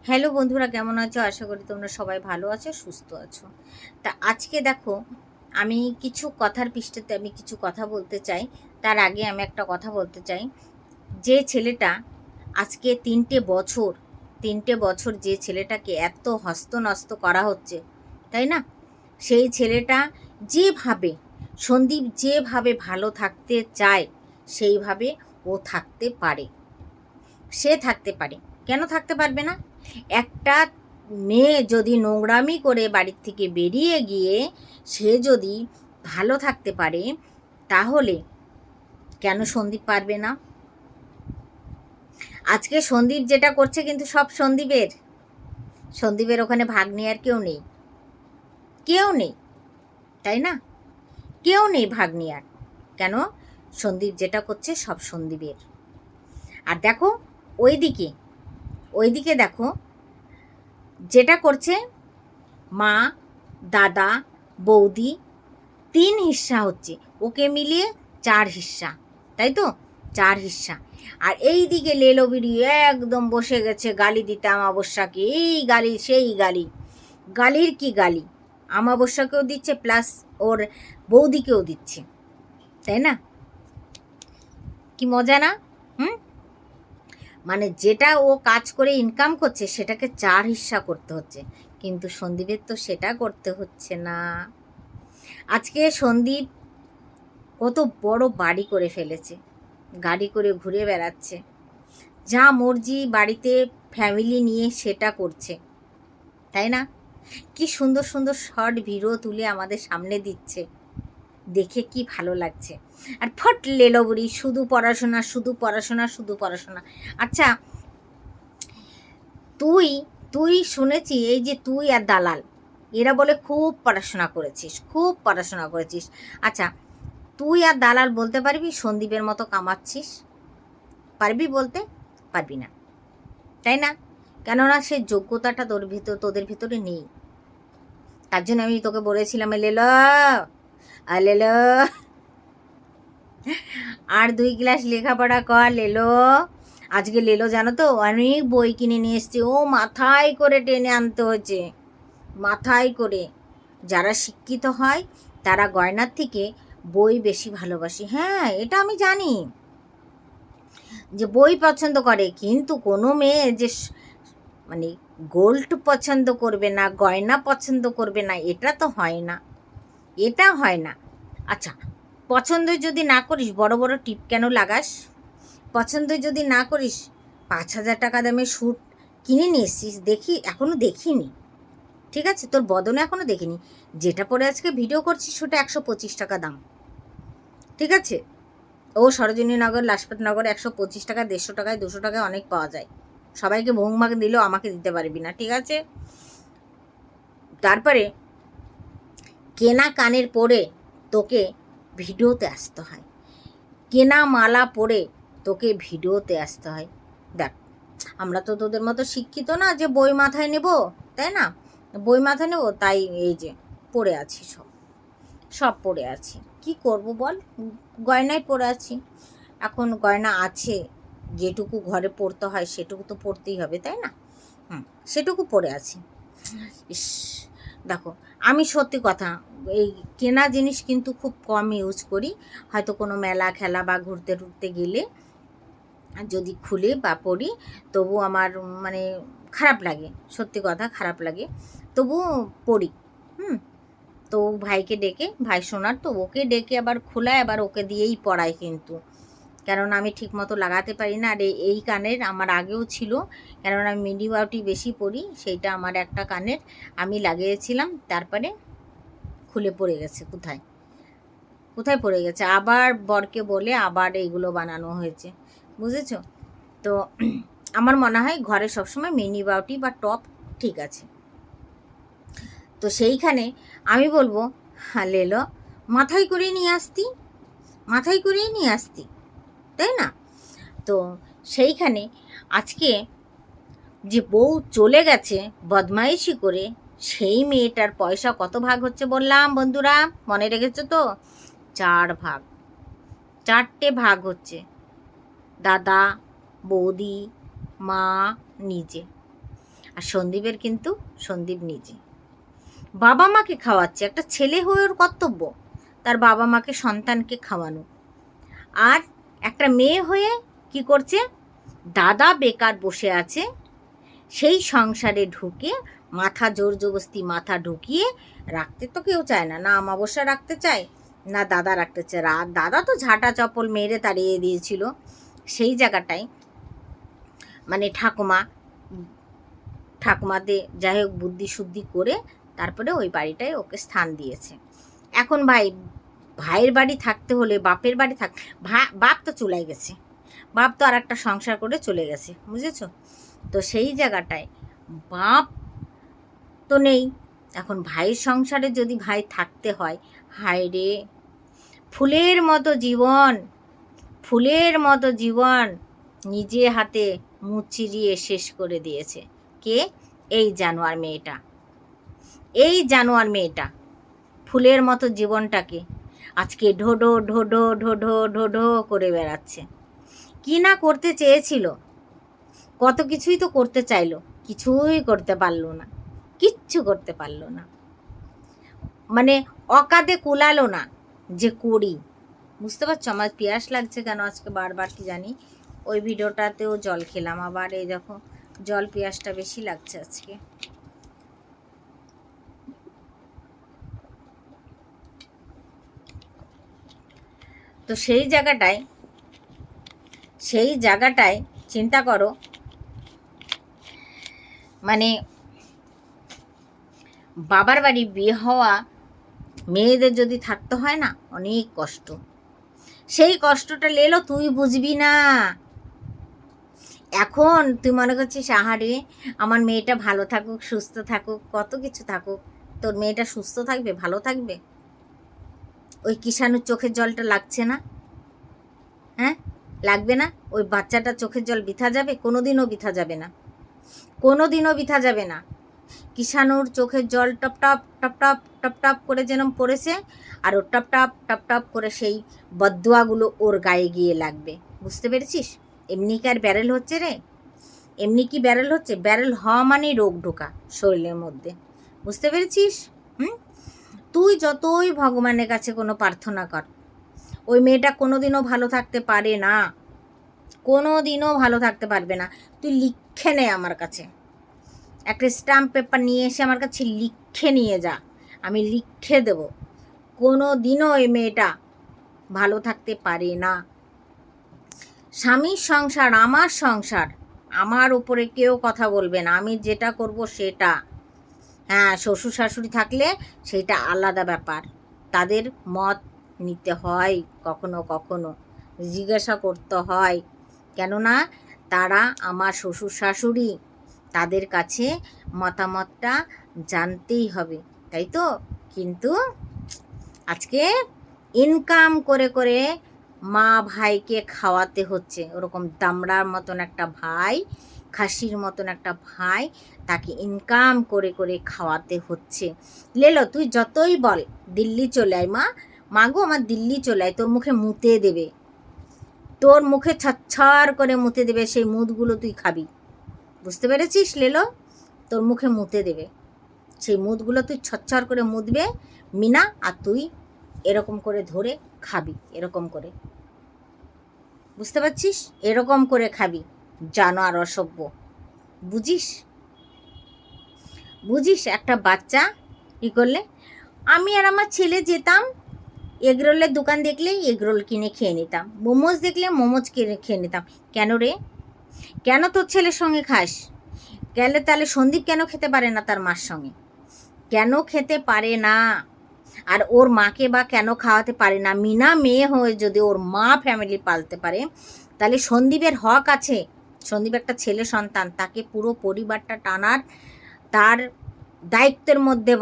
Hello বন্ধুরা, কেমন আছো? আশা করি তোমরা সবাই ভালো আছো, সুস্থ আছো। তা আজকে দেখো, আমি কিছু কথার পৃষ্ঠতে আমি কিছু কথা বলতে চাই। তার আগে আমি একটা কথা বলতে চাই। যে ছেলেটা আজকে 3টে বছর যে ছেলেটাকে এত হস্তনস্ত করা হচ্ছে, তাই না? সেই ছেলেটা যেভাবে, সন্দীপ যেভাবে ভালো থাকতে চায় সেইভাবে ও থাকতে পারে। সে থাকতে পারে, কেন থাকতে পারবে না? একটা মেয়ে যদি নোংরামি করে বাড়ির থেকে বেরিয়ে গিয়ে সে যদি ভালো থাকতে পারে, তাহলে কেন সন্দীপ পারবে না? আজকে সন্দীপ যেটা করছে কিন্তু সব সন্দীপের। সন্দীপের ওখানে ভাগ নেওয়ার কেউ নেই, কেউ নেই, তাই না? কেউ নেই ভাগ নেওয়ার। কেন? সন্দীপ যেটা করছে সব সন্দীপের। আর দেখো, ওইদিকে ওইদিকে দেখো যেটা করছে, মা, দাদা, বৌদি, 3 হিস্সা হচ্ছে, ওকে মিলিয়ে 4 হিস্সা, তাই তো? 4 হিস্সা। আর এই দিকে লেলোবিড়ি একদম বসে গেছে গালি দিতে আমাবস্যাকে, এই গালি সেই গালি। গালির কি গালি! আমাবস্যাকেও দিচ্ছে, প্লাস ওর বৌদিকেও দিচ্ছে, তাই না? কি মজা না? হুম। মানে যেটা ও কাজ করে ইনকাম করছে সেটাকে 4 হিস্সা করতে হচ্ছে, কিন্তু সন্দীপের তো সেটা করতে হচ্ছে না। আজকে সন্দীপ কত বড় বাড়ি করে ফেলেছে, গাড়ি করে ঘুরে বেড়াচ্ছে, যা মর্জি বাড়িতে ফ্যামিলি নিয়ে সেটা করছে, তাই না? কি সুন্দর সুন্দর শর্ট ভিডিও তুলে আমাদের সামনে দিচ্ছে, দেখে কি ভালো লাগছে। আর ফট লেলোবুড়ি, শুধু পড়াশোনা, শুধু পড়াশোনা, শুধু পড়াশোনা। আচ্ছা, তুই তুই শুনেছি এই যে তুই আর দালাল, এরা বলে খুব পড়াশোনা করেছিস, খুব পড়াশোনা করেছিস। আচ্ছা, তুই আর দালাল বলতে পারবি সন্দীপের মতো কামাচ্ছিস? পারবি বলতে? পারবি না, তাই না? কেননা সে যোগ্যতাটা তোদের ভিতরে নেই। তার জন্য আমি তোকে বলেছিলাম, লেলো লেলো, আর 2 গ্লাস লেখাপড়া কর লেলো। আজকে লেলো জানো তো অনেক বই কিনে নিয়ে এসছে, ও মাথায় করে টেনে আনতে হয়েছে, মাথায় করে। যারা শিক্ষিত হয় তারা গয়নার থেকে বই বেশি ভালোবাসে, হ্যাঁ এটা আমি জানি যে বই পছন্দ করে, কিন্তু কোনো মেয়ে যে মানে গোল্ড পছন্দ করবে না, গয়না পছন্দ করবে না, এটা তো হয় না, এটা হয় না। আচ্ছা, পছন্দ যদি না করিস বড় বড় টিপ কেন লাগাস? পছন্দ যদি না করিস 5,000 টাকা দামের স্যুট কিনে নিয়ে এসছিস, দেখি এখনও দেখিনি, ঠিক আছে, তোর বদনে এখনও দেখিনি। যেটা পরে আজকে ভিডিও করছিস সেটা 125 টাকা দাম, ঠিক আছে? ও সরোজিনীনগর, লাজপত নগর 125 টাকা, 150 টাকায়, 200 টাকায় অনেক পাওয়া যায়। সবাইকে ভোংমাগ দিলেও আমাকে দিতে পারবি না, ঠিক আছে? তারপরে কেনা কানের পরে তোকে ভিডিওতে আসতে হয়, কেনা মালা পরে তোকে ভিডিওতে আসতে হয়। দেখ, আমরা তো তোদের মতো শিক্ষিত না যে বই মাথায় নেব, তাই না? বই মাথায় নেব, তাই এই যে পড়ে আছি, সব সব পড়ে আছি, কি করব বল? গয়নায় পড়ে আছি। এখন গয়না আছে, যেটুকু ঘরে পড়তে হয় সেটুকু তো পড়তেই হবে, তাই না? সেটুকু পড়ে আছি। ইস, দেখো, আমি সত্যি কথা, এই কেনা জিনিস কিন্তু খুব কম ইউজ করি। হয়তো কোনো মেলা খেলা বা ঘুরতে টুরতে গেলে যদি খুলে বা পড়ি, তবু আমার মানে খারাপ লাগে, সত্যি কথা খারাপ লাগে, তবু পড়ি। হুম। তো ভাইকে ডেকে, ভাই শোনার তো, ওকে ডেকে আবার খোলায়, আবার ওকে দিয়েই পড়াই কিন্তু, কেননা আমি ঠিকমতো লাগাতে পারি না। আর এই কানের আমার আগেও ছিল, কেননা আমি মিডি বাউটি বেশি পরি, সেইটা আমার একটা কানের আমি লাগিয়েছিলাম, তারপরে খুলে পড়ে গেছে, কোথায় কোথায় পড়ে গেছে, আবার বরকে বলে আবার এইগুলো বানানো হয়েছে, বুঝেছো? তো আমার মনে হয় ঘরে সবসময় মিনি বাউটি বা টপ ঠিক আছে। তো সেইখানে আমি বলবো, হ্যাঁ লেলো, মাথায় করে নিয়ে আসতি, মাথায় করেই নিয়ে আসতি, তাই না? তো সেইখানে আজকে যে বউ চলে গেছে বদমাইশি করে, সেই মেয়েটার পয়সা কত ভাগ হচ্ছে বললাম বন্ধুরা, মনে রেখেছো তো? 4 ভাগ, 4টে ভাগ হচ্ছে, দাদা, বৌদি, মা, নিজে। আর সন্দীপের কিন্তু সন্দীপ নিজে বাবা মাকে খাওয়াচ্ছে। একটা ছেলে হয়ে ওর কর্তব্য তার বাবা মাকে, সন্তানকে খাওয়ানো। আর একটা মেয়ে হয়ে কি করছে, দাদা বেকার বসে আছে, সেই সংসারে ঢুকে মাথা জোর জবস্তি মাথা ঢুকিয়ে রাখতে তো কেউ চায় না, না অমাবস্যা রাখতে চায়, না দাদা রাখতে চায়। দাদা তো ঝাঁটা চপল মেরে তাড়িয়ে দিয়েছিল। সেই জায়গাটায় মানে ঠাকুমাতে যাই হোক বুদ্ধি শুদ্ধি করে তারপরে ওই বাড়িটায় ওকে স্থান দিয়েছে। এখন ভাইয়ের বাড়ি থাকতে হলে বাপের বাড়ি বাপ তো চলে গেছে, বাপ তো আর একটা সংসার করে চলে গেছে, বুঝেছো? তো সেই জায়গাটায় বাপ তো নেই, এখন ভাইয়ের সংসারে যদি ভাই থাকতে হয়, হায় রে, ফুলের মতো জীবন নিজে হাতে মুচিরিয়ে শেষ করে দিয়েছে। কে? এই জানোয়ার মেয়েটা ফুলের মতো জীবনটাকে আজকে ঢোঢো ঢোঢো ঢোঢো ঢোঢো করে বেড়াচ্ছে। কি না করতে চেয়েছিল, কত কিছুই তো করতে চাইলো, কিছুই করতে পারলো না, কিচ্ছু করতে পারলো না, মানে অকাদে কুলালো না যে করি। বুঝতে পারছো? আমার পিয়াস লাগছে কেন আজকে বারবার কি জানি। ওই ভিডিওটাতেও জল খেলাম, আবার এই দেখো জল, পিয়াসটা বেশি লাগছে আজকে। তো সেই জায়গাটায় চিন্তা করো, মানে বাবার বাড়ি বিয়ে হওয়া মেয়েদের যদি থাকতে হয় না, অনেক কষ্ট। সেই কষ্টটা লেলো তুই বুঝবি না। এখন তুই মনে করছিস আহারে আমার মেয়েটা ভালো থাকুক, সুস্থ থাকুক, কত কিছু থাকুক, তোর মেয়েটা সুস্থ থাকবে, ভালো থাকবে? ওই কিষাণুর চোখের জলটা লাগছে না? হ্যাঁ, লাগবে না? ওই বাচ্চাটা চোখের জল বৃথা যাবে? কোনোদিনও বৃথা যাবে না, কোনোদিনও বৃথা যাবে না। কিষাণুর চোখের জল top top top top top top করে যেন পড়েছে, আর ও টপ টপ টপ টপ করে সেই বদুয়াগুলো ওর গায়ে গিয়ে লাগবে। বুঝতে পেরেছিস? এমনি কি আর ব্যারেল হচ্ছে রে? এমনি কি ব্যারেল হচ্ছে? ব্যারেল হওয়া মানেই রোগ ঢোকা শরীরের মধ্যে। বুঝতে পেরেছিস? তুই যতই ভগবানের কাছে কোনো প্রার্থনা কর, ওই মেয়েটা কোনোদিনও ভালো থাকতে পারে না, কোনোদিনও ভালো থাকতে পারবে না। তুই লিখে নে আমার কাছে, একটা স্ট্যাম্প পেপার নিয়ে এসে আমার কাছে লিখে নিয়ে যা, আমি লিখে দেব। কোনো দিনও ওই মেয়েটা ভালো থাকতে পারে না। স্বামীর সংসার, আমার উপরে কেউ কথা বলবে না, আমি যেটা করব সেটা। হ্যাঁ, শ্বশুর শাশুড়ি থাকলে সেটা আলাদা ব্যাপার, তাদের মত নিতে হয়, কখনো কখনো জিজ্ঞাসা করতে হয়, কেননা তারা আমার শ্বশুর শাশুড়ি, তাদের কাছে মতামতটা জানতেই হবে, তাই তো? কিন্তু আজকে ইনকাম করে করে মা ভাইকে খাওয়াতে হচ্ছে, ওরকম দামড়ার মতন একটা ভাই, খাসির মতন একটা ভাই, তাকে ইনকাম করে করে খাওয়াতে হচ্ছে। লেলো তুই যতই বল দিল্লি চলে আয়, মা গো আমার দিল্লি চলে আয়, তোর মুখে মুতে দেবে, তোর মুখে ছচ্ছর করে মুতে দেবে, সেই মুদগুলো তুই খাবি। বুঝতে পেরেছিস লেলো? তোর মুখে মুতে দেবে, সেই মুদগুলো তুই ছচ্ছর করে মুদবে মিনা, আর তুই এরকম করে ধরে খাবি, এরকম করে। বুঝতে পারছিস? এরকম করে খাবি, জানোয়ার অসভ্য। বুঝিস একটা বাচ্চা কী করলে? আমি আর আমার ছেলে যেতাম এগরোলের দোকান দেখলেই এগরোল কিনে খেয়ে নিতাম, মোমোজ দেখলে মোমোজ কিনে খেয়ে নিতাম। কেন রে? কেন তোর ছেলের সঙ্গে খাস? গেলে তাহলে সন্দীপ কেন খেতে পারে না তার মার সঙ্গে? কেন খেতে পারে না? আর ওর মাকে বা কেন খাওয়াতে পারে না? মিনা মেয়ে হয়ে যদি ওর মা ফ্যামিলি পালতে পারে, তাহলে সন্দীপের হক আছে। সন্দীপ একটা ছেলে সন্তান, তাকে পুরো পরিবারটা টানার তার দায়িত্বের মধ্যে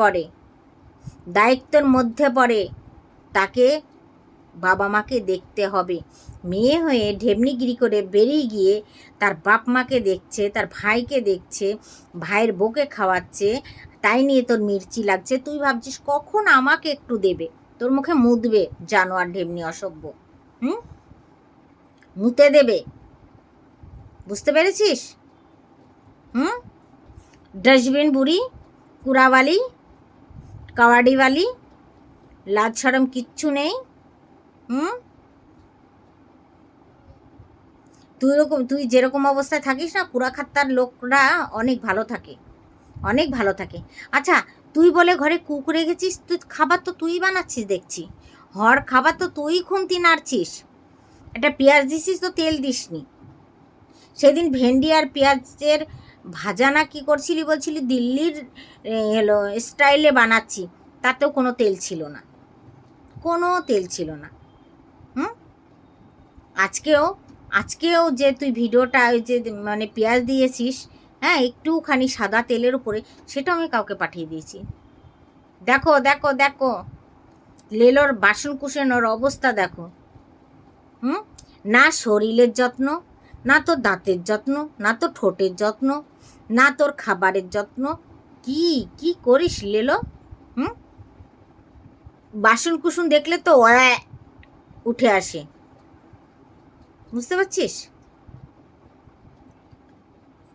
পড়ে, তাকে বাবা মাকে দেখতে হবে। মেয়ে হয়ে ঢেমনিগিরি করে বেরিয়ে গিয়ে তার বাপ মাকে দেখছে, তার ভাইকে দেখছে, ভাইয়ের বউকে খাওয়াচ্ছে, তাই নিয়ে তোর মির্চি লাগছে। তুই ভাবছিস কখন আমাকে একটু দেবে, তোর মুখে মুদবে, জানোয়ার ঢেমনি অসভ্য। মুতে দেবে, বুঝতে পেরেছিস? ডাস্টবিন বুড়ি, কুড়াওয়ালি, কাওয়াডিওয়ালি, লাজ শরম কিচ্ছু নেই। হুম, তুই যেরকম অবস্থায় থাকিস না, কুড়াখাত্তার লোকরা অনেক ভালো থাকে, অনেক ভালো থাকে। আচ্ছা, তুই বলে ঘরে কুক রেখেছিস, তুই খাবার তো তুই বানাচ্ছিস দেখছি, খাবার তো তুই খুন্তি নাড়ছিস। একটা পেঁয়াজ দিছিস তো তেল দিসনি। সেদিন ভেন্ডি আর পেঁয়াজের ভাজা না কি করছিলি, বলছিলি দিল্লির হলো স্টাইলে বানাচ্ছি, তাতেও কোনো তেল ছিল না, কোনো তেল ছিল না। হুম, আজকেও আজকেও যে তুই ভিডিওটা ওই যে মানে পেঁয়াজ দিয়েছিস, হ্যাঁ, একটুখানি সাদা তেলের উপরে, সেটাও আমি কাউকে পাঠিয়ে দিয়েছি। দেখো দেখো দেখো, লেলোর বাসন কুসনের অবস্থা দেখো। হুম, না শরীরের যত্ন, না তোর দাঁতের যত্ন, না তোর ঠোঁটের যত্ন, না তোর খাবারের যত্ন, কি কি করিস লেলো? হুম, বাসন কুসন দেখলে তো উঠে আসে, বুঝতে পারছিস?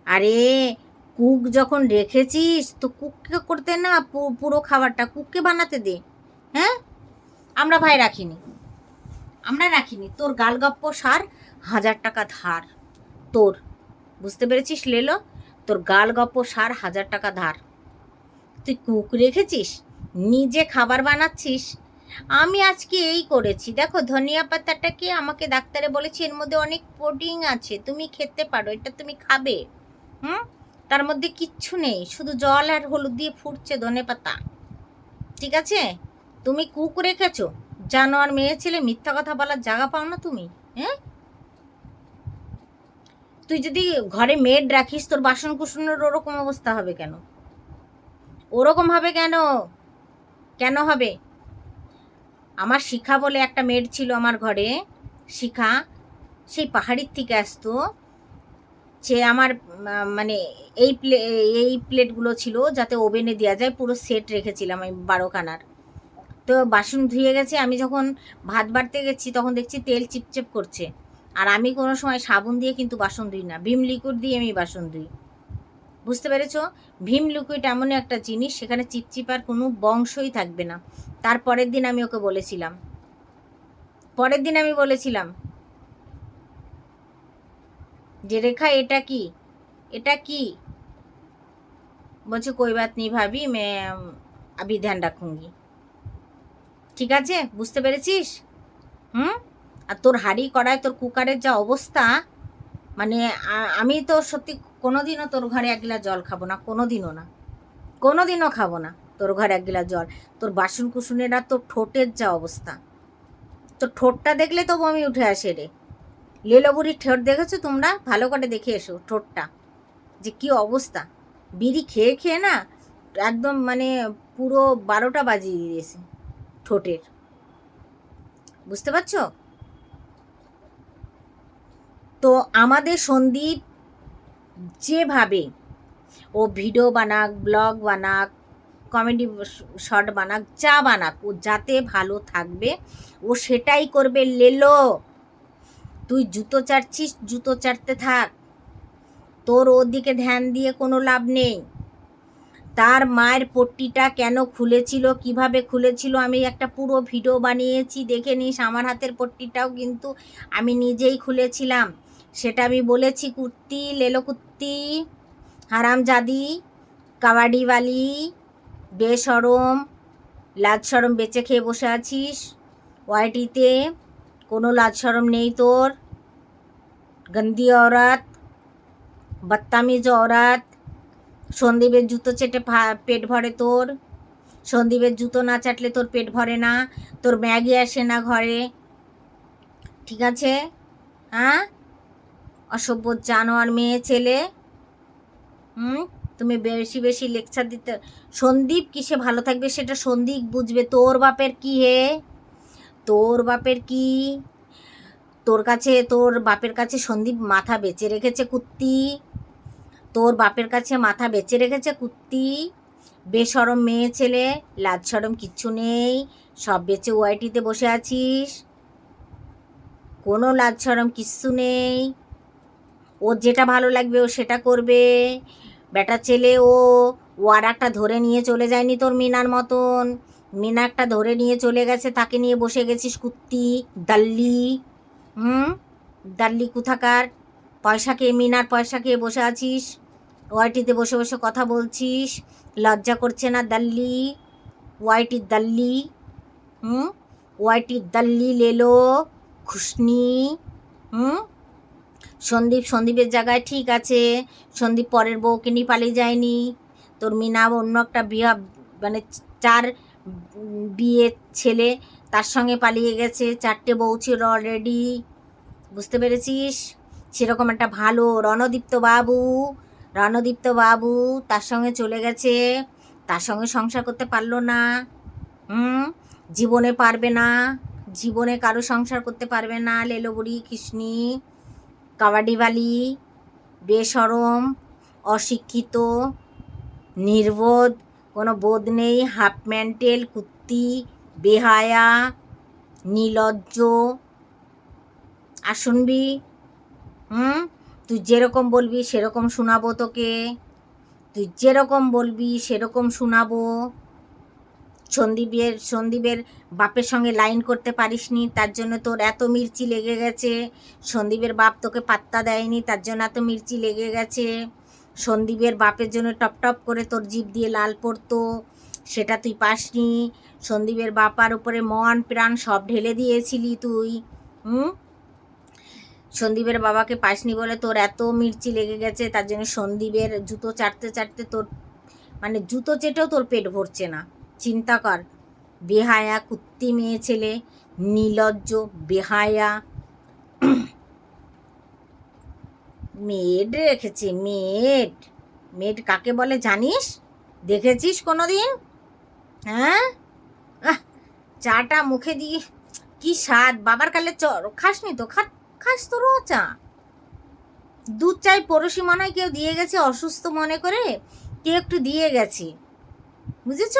আরে কুক যখন রেখেছিস তো কুককে করতে না, পুরো খাবারটা কুককে বানাতে দে। হ্যাঁ, আমরা ভাই রাখিনি, আমরা রাখিনি। তোর গালগপ্প সার 1000 টাকা ধার তোর, বুঝতে পেরেছিস লেলো? তোর গালগপ্প সার 1000 টাকা ধার। তুই কুক রেখেছিস, নিজে খাবার বানাচ্ছিস। আমি আজকে এই করেছি দেখো, ধনিয়া পাতাটাকে আমাকে ডাক্তারে বলেছে এর মধ্যে অনেক প্রোটিন আছে, তুমি খেতে পারো, এটা তুমি খাবে। হুম, তার মধ্যে কিচ্ছু নেই, শুধু জল আর হলুদ দিয়ে ফুটছে ধনে পাতা, ঠিক আছে? তুমি কুক রেখেছো, জানোয়ার মেয়ে ছেলে, মিথ্যা কথা বলার জায়গা পাও না তুমি। হ্যাঁ, তুই যদি ঘরে মেড রাখিস, তোর বাসন কুসনের ওরকম অবস্থা হবে কেন? ওরকম হবে কেন? কেন হবে? আমার শিখা বলে একটা মেড ছিল আমার ঘরে, শিখা, সেই পাহাড়ির থেকে আসতো। সে আমার মানে এই প্লেটগুলো ছিল যাতে ওভেনে দেওয়া যায়, পুরো সেট রেখেছিলাম আমি 12খানার। তো বাসন ধুয়ে গেছে, আমি যখন ভাত বাড়তে গেছি তখন দেখছি তেল চিপচিপ করছে। আর আমি কোনো সময় সাবুন দিয়ে কিন্তু বাসন ধুই না, ভিম লিকুইড দিয়ে আমি বাসন ধুই, বুঝতে পেরেছো? ভিম লিকুইড এমন একটা জিনিস, সেখানে চিপচিপার কোনো বংশই থাকবে না। তারপরের দিন আমি ওকে বলেছিলাম, পরের দিন আমি বলেছিলাম যে রেখা এটা কি, এটা কি? বলছে কোই বাত নেই ভাবি, মে আবি ধ্যান রাখুঙ্গি। ঠিক আছে, বুঝতে পেরেছিস? হুম, আর তোর হাঁড়ি কড়াই তোর কুকারের যা অবস্থা, মানে আমি তো সত্যি কোনোদিনও তোর ঘরে 1 গ্লাস জল খাবো না, কোনোদিনও না, কোনোদিনও খাবো না তোর ঘরে 1 গ্লাস জল। তোর বাসন কুসুনেরা, তোর ঠোঁটের যা অবস্থা, তোর ঠোঁটটা দেখলে তো বমি উঠে আসে রে। লেলো বুড়ির ঠোঁট দেখেছো তোমরা? ভালো করে দেখে এসো ঠোঁটটা, যে কি অবস্থা। বিড়ি খেয়ে খেয়ে না একদম মানে পুরো 12টা বাজিয়ে দিয়েছে ঠোঁটের, বুঝতে পারছো? তো আমাদের সন্দীপ যেভাবে ও ভিডিও বানাক, ব্লগ বানাক, কমেডি শর্ট বানাক, যা বানাক, ও যাতে ভালো থাকবে ও সেটাই করবে লেলো। তুই জুতো চাটছিস, জুতো চাটতে থাক, তোর ওর দিকে ধ্যান দিয়ে কোনো লাভ নেই। তার মায়ের পট্টিটা কেন খুলেছিল, কিভাবে খুলেছিল, আমি একটা পুরো ভিডিও বানিয়েছি, দেখে নিস। আমার হাতের পট্টিটাও কিন্তু আমি নিজেই খুলেছিলাম, সেটা আমি বলেছি। কুত্তি, লেলো কুত্তি, হারামজাদি, কাবাডিওয়ালি, বেশরম, লাজ শরম বেঁচে খেয়ে বসে আছিস ওয়াইটিতে, কোনো লাজ শরম নেই তোর। গন্দি औरत, বদতামিজ औरत। সন্দীপের জুতো চেটে পেট ভরে তোর, সন্দীপের জুতো না চাটলে তোর পেট ভরে না, তোর ম্যাগি আসে না ঘরে, ঠিক আছে? হ্যাঁ, অসভ্য জানোয়ার মেয়ে ছেলে। হুম, তুমি বেশি বেশি লেকচার দিতে। সন্দীপ কিসে ভালো থাকবে সেটা সন্দীপ বুঝবে। তোর বাপের কি হে, তোর বাপের কি? তোর বাপের কাছে সন্দীপ মাথা বেঁচে রেখেছে কুত্তি, তোর বাপের কাছে মাথা বেঁচে রেখেছে কুত্তি। বেশরম মেয়ে ছেলে, লাজ শরম কিচ্ছু নেই, সব বেচে ওয়াইটিতে বসে আছিস, কোনো লাজ শরম কিচ্ছু নেই। ওর যেটা ভালো লাগবে ও সেটা করবে। বেটা ছেলে ও আর একটা ধরে নিয়ে চলে যায়নি তোর মিনার মতন। মিনা একটা ধরে নিয়ে চলে গেছে, তাকে নিয়ে বসে গেছিস কুত্তি দাল্লি। দাল্লি কোথাকার, পয়সা খেয়ে, মিনার পয়সা খেয়ে বসে আছিস, ওয়াইটিতে বসে বসে কথা বলছিস, লজ্জা করছে না দাল্লি? ওয়াইটির দাল্লি, ওয়াইটির দাল্লি লেলো খুশনি। সন্দীপের জায়গায় ঠিক আছে, সন্দীপ পরের বউকে নিয়ে পালিয়ে যায়নি। তোর মিনা অন্য একটা মানে 4 বিয়ে ছেলে তার সঙ্গে পালিয়ে গেছে, 4টে বউ ছিল অলরেডি, বুঝতে পেরেছিস? সেরকম একটা ভালো রণদীপ্ত বাবু তার সঙ্গে চলে গেছে, তার সঙ্গে সংসার করতে পারলো না। জীবনে পারবে না, জীবনে কারো সংসার করতে পারবে না। লেলো বুড়ি কৃষ্ণি, কাবাডিবালি, বেশরম, অশিক্ষিত, নির্বোধ, কোনো বোধ নেই, হাফ মেন্টেল কুত্তি, বেহায়া, নির্লজ্জ। আর শুনবি, তুই যেরকম বলবি সেরকম শোনাবো তোকে, তুই যেরকম বলবি সেরকম শোনাবো। সন্দীপের বাপের সঙ্গে লাইন করতে পারিসনি, তার জন্য তোর এত মির্চি লেগে গেছে। সন্দীপের বাপ তোকে পাত্তা দেয়নি, তার জন্য এত মির্চি লেগে গেছে। সন্দীপের বাপের জন্য টপ টপ করে তোর জিভ দিয়ে লাল পড়তো, সেটা তুই পাসনি। সন্দীপের বাপার উপরে মন প্রাণ সব ঢেলে দিয়েছিলি তুই। সন্দীপের বাবাকে পাসনি বলে তোর এত মির্চি লেগে গেছে, তার জন্য সন্দীপের জুতো চাটতে চাটতে তোর মানে জুতো চেটেও তোর পেট ভরছে না। চিন্তা কর, বেহায়া কুত্তি মেয়ে ছেলে, নির্লজ্জ বেহায়া। মেড রেখেছে, মেড কাকে বলে জানিস? দেখেছিস কোনো দিন? হ্যাঁ, চাটা মুখে দিয়ে কি স্বাদ। বাবার কালে খাসনি তো? খাস তো রো চা। দুধ চাই পড়োশি মনে হয় কেউ দিয়ে গেছে, অসুস্থ মনে করে কেউ একটু দিয়ে গেছে, বুঝেছ?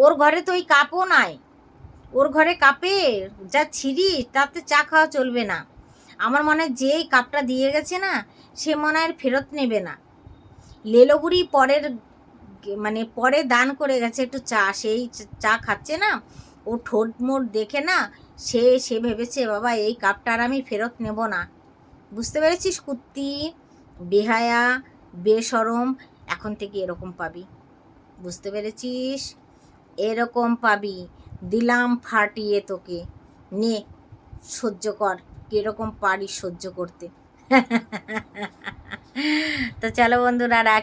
ওর ঘরে তো ওই কাপও নাই, ওর ঘরে কাপে যা ছিঁড়িস তাতে চা খাওয়া চলবে না। আমার মনে হয় যেই কাপটা দিয়ে গেছে না, সে মনে হয় ফেরত নেবে না। লেলোগুড়ি পরে দান করে গেছে একটু চা, সেই চা খাচ্ছে না, ও ঠোঁট মোট দেখে না, সে ভেবেছে বাবা এই কাপটা আর আমি ফেরত নেব না। বুঝতে পেরেছিস কুত্তি, বেহায়া, বেশরম? এখন থেকে এরকম পাবি, বুঝতে পেরেছিস? এরকম পাবি, দিলাম ফাটিয়ে তোকে, নে সহ্য কর, কীরকম পারিস সহ্য করতে। তো চলো বন্ধুরা, রাখি।